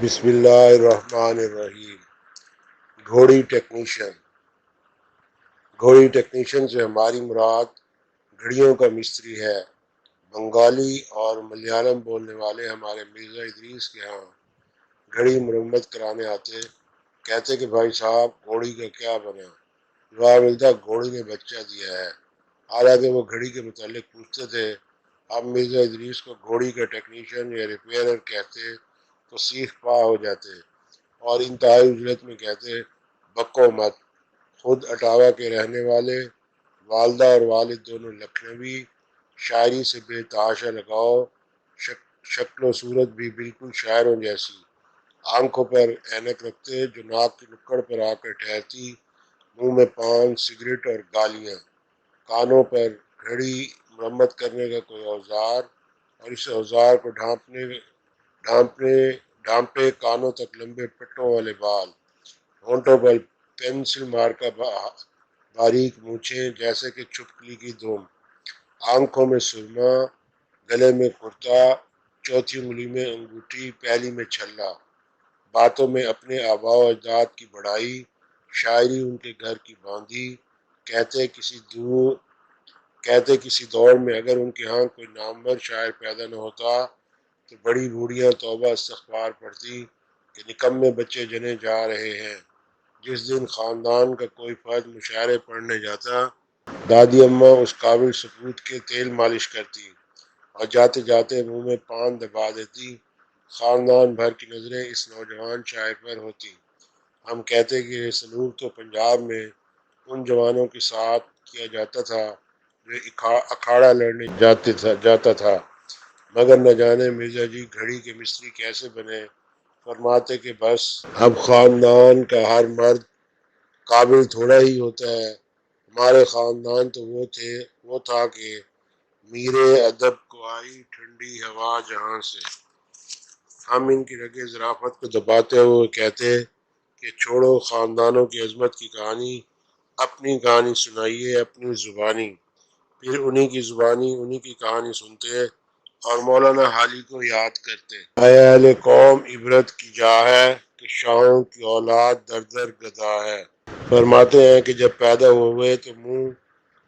بسم اللہ الرحمن الرحیم۔ گھوڑی ٹیکنیشین۔ گھوڑی ٹیکنیشین سے ہماری مراد گھڑیوں کا مستری ہے۔ بنگالی اور ملیالم بولنے والے ہمارے مرزا ادریس کے ہاں گھڑی مرمت کرانے آتے، کہتے کہ بھائی صاحب گھوڑی کا کیا بنا؟ جواب ملتا گھوڑی نے بچہ دیا ہے۔ حالانکہ وہ گھڑی کے متعلق پوچھتے تھے۔ اب مرزا ادریس کو گھوڑی کا ٹیکنیشین یا ریپیئرر کہتے تو سیخ پا ہو جاتے، اور انتہائی اجرت میں کہتے بکو مت۔ خود اٹاوا کے رہنے والے، والدہ اور والد دونوں لکھنوی، شاعری سے بے تحاشا لگاؤ، شکل و صورت بھی بالکل شاعروں جیسی، آنکھوں پر اینک رکھتے جو ناک کی نکڑ پر آ کر ٹھہرتی، منہ میں پان، سگریٹ اور گالیاں، کانوں پر گھڑی مرمت کرنے کا کوئی اوزار، اور اس اوزار کو ڈھانپے کانوں تک لمبے پٹوں والے بال، ہونٹوں پر پینسل مار کا باریک مونچھیں جیسے کہ چھپکلی کی دوم، آنکھوں میں سرما، گلے میں کرتا، چوتھی انگلی میں انگوٹھی، پہلی میں چھلا، باتوں میں اپنے آباء و اجداد کی بڑائی، شاعری ان کے گھر کی باندھی، کہتے کسی دور میں اگر ان کے ہاں کوئی نامور شاعر پیدا نہ ہوتا تو بڑی بوڑھیاں توبہ استغفار پڑھتی کہ نکمے بچے جنے جا رہے ہیں۔ جس دن خاندان کا کوئی فرد مشاعرے پڑھنے جاتا، دادی اماں اس قابل سپوت کے تیل مالش کرتی اور جاتے جاتے منہ میں پان دبا دیتی۔ خاندان بھر کی نظریں اس نوجوان شاعر پر ہوتی۔ ہم کہتے کہ یہ سلوک تو پنجاب میں ان جوانوں کے ساتھ کیا جاتا تھا جو اکھاڑا لڑنے جاتا تھا، مگر نہ جانے مرزا جی گھڑی کے مستری کیسے بنے۔ فرماتے کہ بس اب خاندان کا ہر مرد قابل تھوڑا ہی ہوتا ہے۔ ہمارے خاندان تو وہ تھا کہ میرے ادب کو آئی ٹھنڈی ہوا جہاں سے۔ ہم ان کی رگے ظرافت کو دباتے ہوئے کہتے کہ چھوڑو خاندانوں کی عظمت کی کہانی، اپنی کہانی سنائیے اپنی زبانی۔ پھر انہی کی زبانی انہی کی کہانی سنتے اور مولانا حالی کو یاد کرتے۔ اے اہل قوم عبرت کی جا ہے کہ شاہوں کی اولاد در در گدا ہے۔ فرماتے ہیں کہ جب پیدا ہوئے تو منہ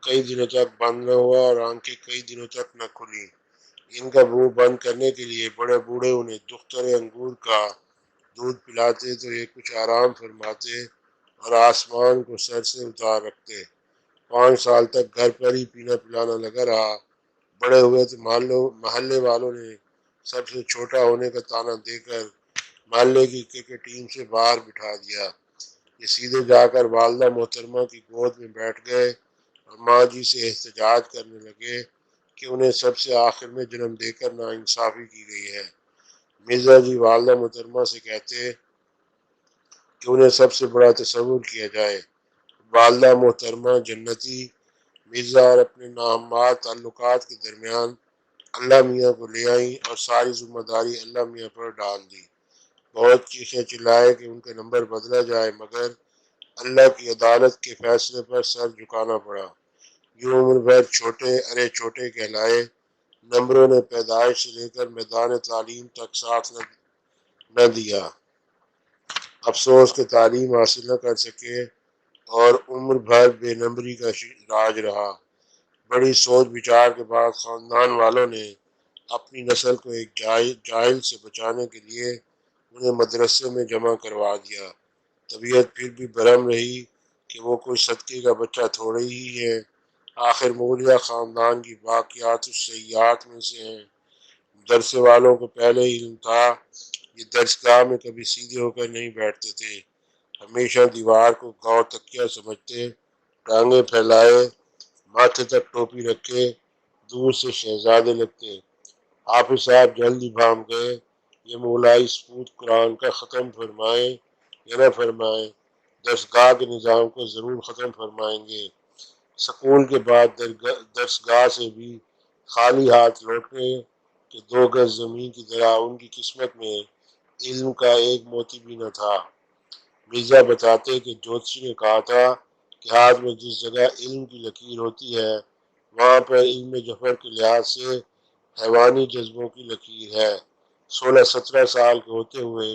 کئی دنوں تک بند نہ ہوا اور آنکھیں کئی دنوں تک نہ کھلی۔ ان کا منہ بند کرنے کے لیے بڑے بوڑھے انہیں دختر انگور کا دودھ پلاتے تو یہ کچھ آرام فرماتے اور آسمان کو سر سے اتار رکھتے۔ 5 سال تک گھر پر ہی پینا پلانا لگا رہا۔ بڑے ہوئے تو محلے والوں نے سب سے چھوٹا ہونے کا تانا دے کر محلے کی کرکٹ ٹیم سے باہر بٹھا دیا۔ یہ سیدھے جا کر والدہ محترمہ کی گود میں بیٹھ گئے اور ماں جی سے احتجاج کرنے لگے کہ انہیں سب سے آخر میں جنم دے کر ناانصافی کی گئی ہے۔ مرزا جی والدہ محترمہ سے کہتے کہ انہیں سب سے بڑا تصور کیا جائے۔ والدہ محترمہ جنتی مرزا اور اپنے ناہموار تعلقات کے درمیان اللہ میاں کو لے آئیں اور ساری ذمہ داری اللہ میاں پر ڈال دی۔ بہت چیخے چلائے کہ ان کا نمبر بدلا جائے، مگر اللہ کی عدالت کے فیصلے پر سر جھکانا پڑا۔ یوں عمر بھر چھوٹے ارے چھوٹے کہلائے۔ نمبروں نے پیدائش سے لے کر میدان تعلیم تک ساتھ نہ دیا۔ افسوس کہ تعلیم حاصل نہ کر سکے اور عمر بھر بے نمبری کا راج رہا۔ بڑی سوچ بچار کے بعد خاندان والوں نے اپنی نسل کو ایک جاہل سے بچانے کے لیے انہیں مدرسے میں جمع کروا دیا۔ طبیعت پھر بھی برہم رہی کہ وہ کوئی صدقے کا بچہ تھوڑے ہی ہے۔ آخر مغلیہ خاندان کی باقیات السیئات میں سے ہیں۔ مدرسے والوں کو پہلے ہی علم تھا۔ یہ درسگاہ میں کبھی سیدھے ہو کر نہیں بیٹھتے تھے، ہمیشہ دیوار کو گاؤ تکیہ سمجھتے، ٹانگیں پھیلائے، ماتھے تک ٹوپی رکھے دور سے شہزادے لگتے۔ حافظ صاحب جلد ہی بھانپ گئے۔ یہ مولائی سپوت قرآن کا ختم فرمائیں یا نہ فرمائیں، درسگاہ کے نظام کو ضرور ختم فرمائیں گے۔ سکول کے بعد درسگاہ سے بھی خالی ہاتھ لوٹے کہ 2 گز زمین کی طرح ان کی قسمت میں علم کا ایک موتی بھی نہ تھا۔ مرزا بتاتے کہ جوتشی نے کہا تھا کہ ہاتھ میں جس جگہ علم کی لکیر ہوتی ہے وہاں پر علم ظفر کے لحاظ سے حیوانی جذبوں کی لکیر ہے۔ 16-17 سال کے ہوتے ہوئے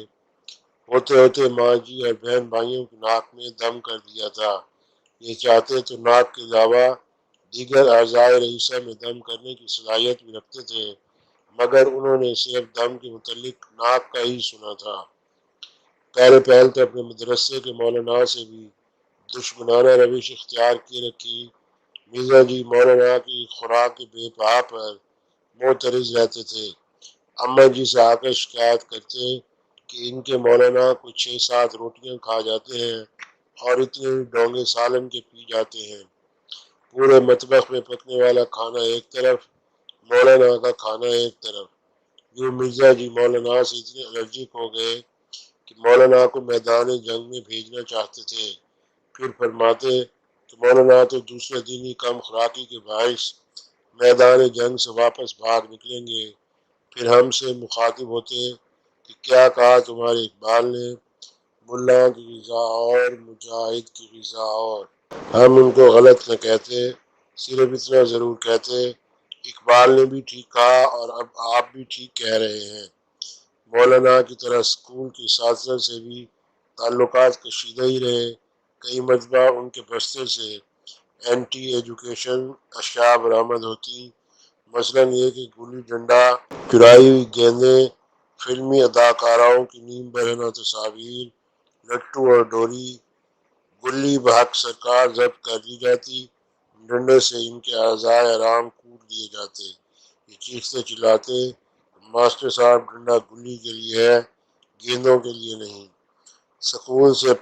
ہوتے ہوتے ماں جی اور بہن بھائیوں کی ناک میں دم کر دیا تھا۔ یہ چاہتے تو ناک کے علاوہ دیگر اعضائے رئیسہ میں دم کرنے کی صلاحیت بھی رکھتے تھے، مگر انہوں نے صرف دم کے متعلق ناک کا ہی سنا تھا۔ پہلے پہل تو اپنے مدرسے کے مولانا سے بھی دشمنانہ روش اختیار کی رکھی۔ مرزا جی مولانا کی خوراک کے بے پہا پر معترض رہتے تھے۔ اماں جی سے آ کر شکایت کرتے کہ ان کے مولانا کچھ 6-7 روٹیاں کھا جاتے ہیں اور اتنے ڈونگے سالن کے پی جاتے ہیں۔ پورے مطبخ میں پکنے والا کھانا ایک طرف، مولانا کا کھانا ایک طرف۔ یوں مرزا جی مولانا سے اتنے الرجک ہو گئے کہ مولانا کو میدان جنگ میں بھیجنا چاہتے تھے۔ پھر فرماتے کہ مولانا تو دوسرے دن ہی کم خوراکی کے باعث میدان جنگ سے واپس بھاگ نکلیں گے۔ پھر ہم سے مخاطب ہوتے کہ کیا کہا تمہارے اقبال نے، ملا کی غذا اور مجاہد کی غذا اور۔ ہم ان کو غلط نہ کہتے، صرف اتنا ضرور کہتے اقبال نے بھی ٹھیک کہا اور اب آپ بھی ٹھیک کہہ رہے ہیں۔ مولانا کی طرح اسکول کے اساتذہ سے بھی تعلقات کشیدہ ہی رہے۔ کئی مرتبہ ان کے بستے سے اینٹی ایجوکیشن اشیاء برآمد ہوتی، مثلاً یہ کہ گلی ڈنڈا، چرائی ہوئی گیندیں، فلمی اداکاراؤں کی نیم برہنہ تصاویر، لٹو اور ڈوری، گلی بحق سرکار ضبط کر لی جاتی، ڈنڈے سے ان کے اعضائے آرام کوٹ دیے جاتے۔ یہ چیختے چلاتے، ماسٹر صاحب ڈنڈا گلی کے لیے ہے، گیندوں کے لیے نہیں۔ سکول سے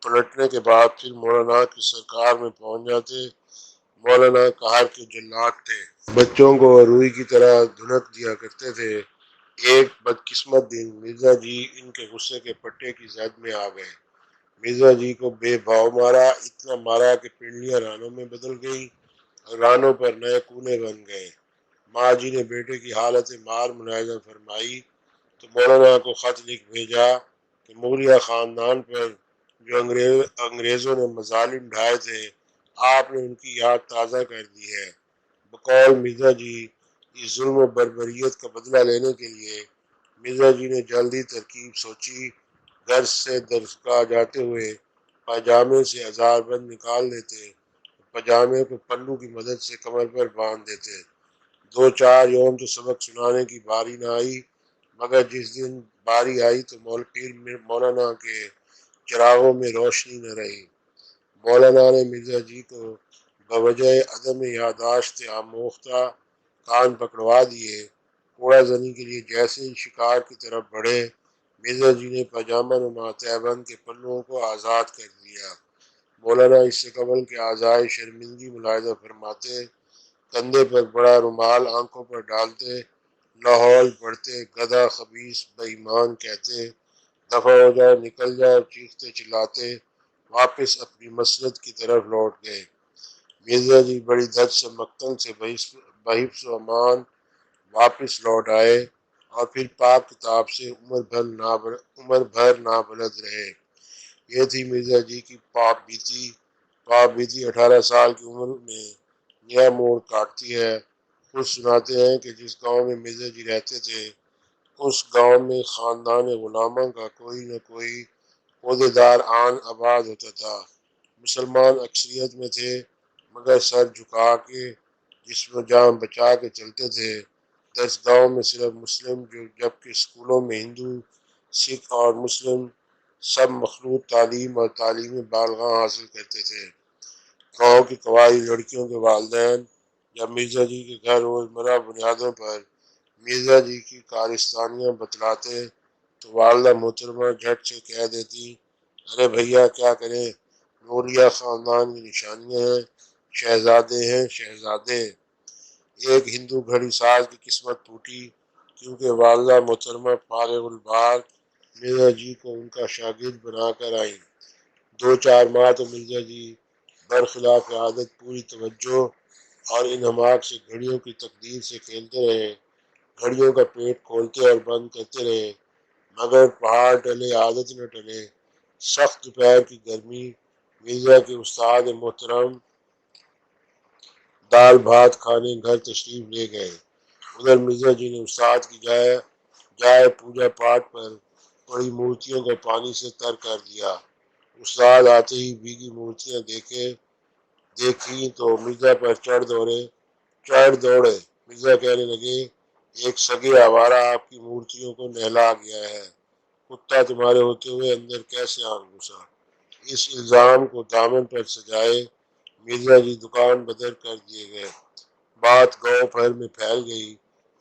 پلٹنے کے بعد پھر مولانا کی سرکار میں پہنچ جاتے۔ مولانا قہر کے جلاد تھے، بچوں کو روئی کی طرح دھنک دیا کرتے تھے۔ ایک بدقسمت دن مرزا جی ان کے غصے کے پٹے کی زد میں آ گئے۔ مرزا جی کو بے بھاؤ مارا، اتنا مارا کہ پنڈلیاں رانوں میں بدل گئیں اور رانوں پر نئے کونے بن گئے۔ ماں جی نے بیٹے کی حالت مار ملاحظہ فرمائی تو مولانا کو خط لکھ بھیجا کہ مغلیہ خاندان پر جو انگریزوں نے مظالم ڈھائے تھے، آپ نے ان کی یاد تازہ کر دی ہے۔ بقول مرزا جی اس ظلم و بربریت کا بدلہ لینے کے لیے مرزا جی نے جلدی ترکیب سوچی۔ گھر سے درسگاہ جاتے ہوئے پاجامے سے ہزار بند نکال دیتے، پاجامے کو پلو کی مدد سے کمر پر باندھ دیتے۔ 2-4 یوم تو سبق سنانے کی باری نہ آئی، مگر جس دن باری آئی تو پیر مولانا کے چراغوں میں روشنی نہ رہی۔ مولانا نے مرزا جی کو بوجہ عدم یادداشت آموختہ کان پکڑوا دیے۔ کوڑا زنی کے لیے جیسے ہی شکار کی طرف بڑھے، مرزا جی نے پاجامہ نما تہبند کے پلوؤں کو آزاد کر دیا۔ مولانا اس سے قبل کے اعضائے شرمندگی ملاحظہ فرماتے، کندھے پر بڑا رومال آنکھوں پر ڈالتے، لاہور پڑھتے، گدھا خبیث بے ایمان کہتے، دفع ہو جاؤ نکل جاؤ چیختے چلاتے، واپس اپنی مسند کی طرف لوٹ گئے۔ مرزا جی بڑی دھت سے مقتل سے بحفظ و امان واپس لوٹ آئے اور پھر پاک کتاب سے عمر بھر نابلد رہے۔ یہ تھی مرزا جی کی پاک بیتی۔ پاک بیتی 18 سال کی عمر میں نیا موڑ کاٹتی ہے۔ خود سناتے ہیں کہ جس گاؤں میں مرزا جی رہتے تھے، اس گاؤں میں خاندان غلامہ کا کوئی نہ کوئی عہدیدار آن آباد ہوتا تھا۔ مسلمان اکثریت میں تھے، مگر سر جھکا کے جسم و جان بچا کے چلتے تھے۔ درسگاہوں میں صرف مسلم، جبکہ اسکولوں میں ہندو، سکھ اور مسلم سب مخلوط تعلیم اور تعلیم بالغاں حاصل کرتے تھے۔ گاؤں کی قبائلی لڑکیوں کے والدین جب مرزا جی کے گھر روزمرہ بنیادوں پر مرزا جی کی کارستانیاں بتلاتے تو والدہ محترمہ جھٹ سے کہہ دیتی، ارے بھیا کیا کریں، نوریہ خاندان کی نشانیاں ہیں، شہزادے ہیں شہزادے۔ ایک ہندو گھڑی ساز کی قسمت ٹوٹی، کیونکہ والدہ محترمہ فارغ البال مرزا جی کو ان کا شاگرد بنا کر آئیں۔ 2-4 ماہ تو مرزا جی برخلاف عادت پوری توجہ اور انہماک سے گھڑیوں کی تقدیر سے کھیلتے رہے، گھڑیوں کا پیٹ کھولتے اور بند کرتے رہے، مگر پہاڑ ٹلے عادت نہ ٹلے۔ سخت دوپہر کی گرمی، مرزا کے استاد محترم دال بھات کھانے گھر تشریف لے گئے۔ ادھر مرزا جی نے استاد کی جائے پوجا پاٹ پر پڑی مورتیوں کو پانی سے تر کر دیا۔ استاد آتے ہی بھیگی مورتیاں دیکھی تو مرزا پر چڑھ دوڑے۔ مرزا کہنے لگے، ایک سگے آوارہ آپ کی مورتیوں کو نہلا گیا ہے، کتا تمہارے ہوتے ہوئے اندر کیسے آ گھسا؟ اس الزام کو دامن پر سجائے مرزا جی دکان بدر کر دیے گئے۔ بات گاؤں بھر میں پھیل گئی۔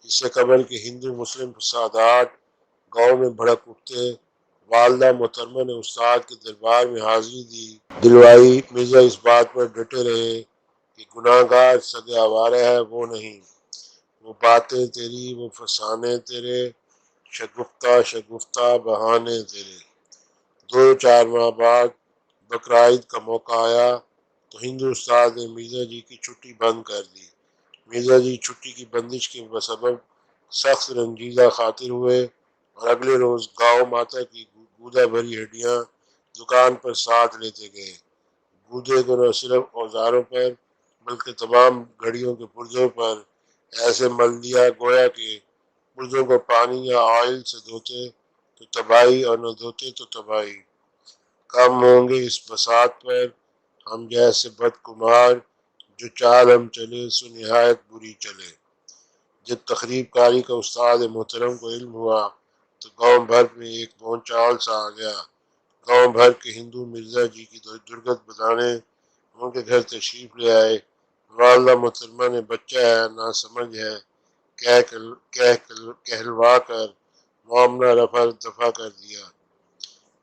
اس سے قبل کہ ہندو مسلم فسادات گاؤں میں بھڑک اٹھتے، والدہ محترمہ نے استاد کے دربار میں حاضری دلوائی۔ مرزا اس بات پر ڈٹے رہے کہ گناہ گار سگے آوارہ ہے، وہ نہیں۔ وہ باتیں تیری، وہ فسانے تیرے، شگفتہ بہانے تیرے۔ 2-4 ماہ بعد بقرعید کا موقع آیا تو ہندو استاد نے مرزا جی کی چھٹی بند کر دی۔ مرزا جی چھٹی کی بندش کے سبب سخت رنجیدہ خاطر ہوئے اور اگلے روز گاؤں ماتا کی گودا بھری ہڈیاں دکان پر ساتھ لیتے گئے۔ گودے کو نہ صرف اوزاروں پر بلکہ تمام گھڑیوں کے پرزوں پر ایسے مل دیا گویا کہ پرزوں کو پانی یا آئل سے دھوتے تو تباہی اور نہ دھوتے تو تباہی۔ کم ہوں گے اس بساط پر ہم جیسے بدکمار، جو چال ہم چلے سو نہایت بری چلے۔ جب تقریب کاری کا استاد محترم کو علم ہوا تو گاؤں بھر میں ایک بھونچال سا آ گیا۔ گاؤں بھر کے ہندو مرزا جی کی درگت بتانے ان کے گھر تشریف لے آئے۔ والدہ محترمہ نے بچہ ہے، ناسمجھ ہے کہلوا کر معاملہ رفع دفع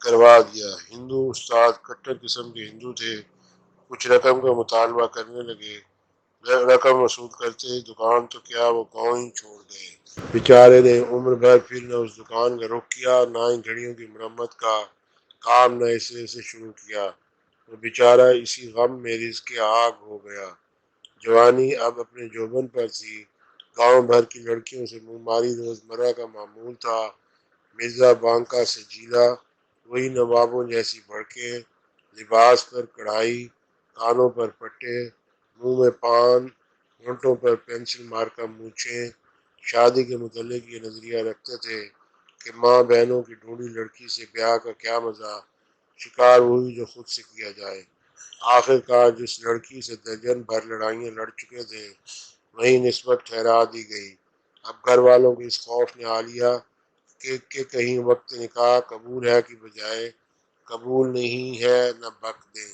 کروا دیا۔ ہندو استاد کٹر قسم کے ہندو تھے۔ کچھ رقم کا مطالبہ کرنے لگے۔ رقم وصول کرتے ہی دکان تو کیا وہ گاؤں ہی چھوڑ گئے۔ بیچارے نے عمر بھر پھر نہ اس دکان کا رخ کیا، نہ ہی گھڑیوں کی مرمت کا کام نہ سرے سے شروع کیا۔ وہ بیچارہ اسی غم میں رزق آگ ہو گیا۔ جوانی اب اپنے جوبن پر تھی۔ گاؤں بھر کی لڑکیوں سے منہ ماری روزمرہ کا معمول تھا۔ مرزا بانکا سے جیلا، وہی نوابوں جیسی بڑکیں، لباس پر کڑھائی، کانوں پر پٹے، منہ میں پان، ہونٹوں پر پینسل مارکہ مونچھیں۔ شادی کے متعلق یہ نظریہ رکھتے تھے کہ ماں بہنوں کی ڈھونڈی لڑکی سے بیاہ کا کیا مزہ، شکار وہی جو خود سے کیا جائے۔ آخر کار جس لڑکی سے درجن بھر لڑائیاں لڑ چکے تھے وہی نسبت ٹھہرا دی گئی۔ اب گھر والوں کو اس خوف نے آ لیا کہ کہیں وقت نکاح قبول ہے کی بجائے قبول نہیں ہے نہ بک دیں۔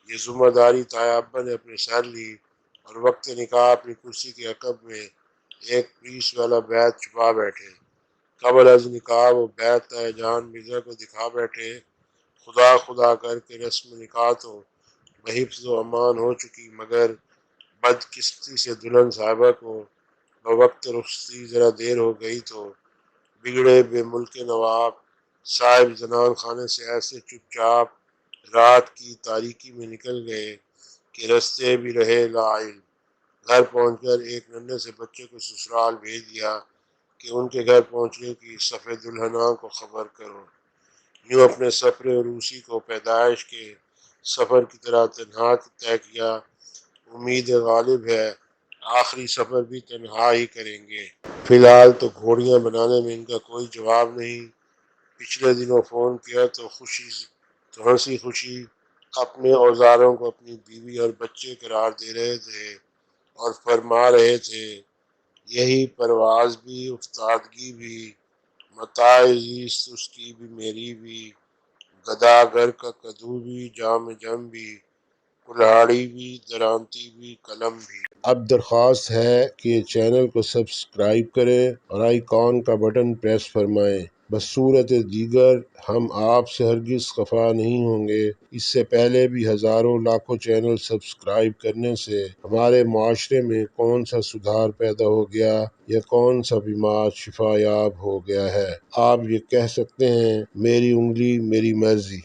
یہ ذمہ داری تایا ابا نے اپنے سر لی اور وقت نکاح اپنی کرسی کے عقب میں ایک پولیس والا بیت چھپا بیٹھے۔ قبل از نکاح وہ بیت تایا جان مرزا کو دکھا بیٹھے۔ خدا خدا کر کے رسم نکاح تو بحفظ و امان ہو چکی، مگر بدقسمتی سے دلہن صاحبہ کو بوقت رخصتی ذرا دیر ہو گئی تو بگڑے بے ملک نواب صاحب زنان خانے سے ایسے چپ چاپ رات کی تاریکی میں نکل گئے کہ رستے بھی رہے لا علم۔ گھر پہنچ کر ایک ننھے سے بچے کو سسرال بھیج دیا کہ ان کے گھر پہنچنے کی صفِ دلہناں کو خبر کرو۔ یوں اپنے سفر عروسی کو پیدائش کے سفر کی طرح تنہا طے کیا۔ امید غالب ہے آخری سفر بھی تنہا ہی کریں گے۔ فی الحال تو گھوڑیاں بنانے میں ان کا کوئی جواب نہیں۔ پچھلے دنوں فون کیا تو ہنسی خوشی اپنے اوزاروں کو اپنی بیوی اور بچے قرار دے رہے تھے اور فرما رہے تھے، یہی پرواز بھی، افتادگی بھی، متاع زیست اس کی بھی میری بھی، گداگر کا کدو بھی، جام جم بھی، کلہاڑی بھی، درانتی بھی، قلم بھی۔ اب درخواست ہے کہ چینل کو سبسکرائب کریں اور آئیکن کا بٹن پریس فرمائیں۔ بصورت دیگر ہم آپ سے ہرگز خفا نہیں ہوں گے۔ اس سے پہلے بھی ہزاروں لاکھوں چینل سبسکرائب کرنے سے ہمارے معاشرے میں کون سا سدھار پیدا ہو گیا یا کون سا بیمار شفا یاب ہو گیا ہے۔ آپ یہ کہہ سکتے ہیں میری انگلی میری مرضی۔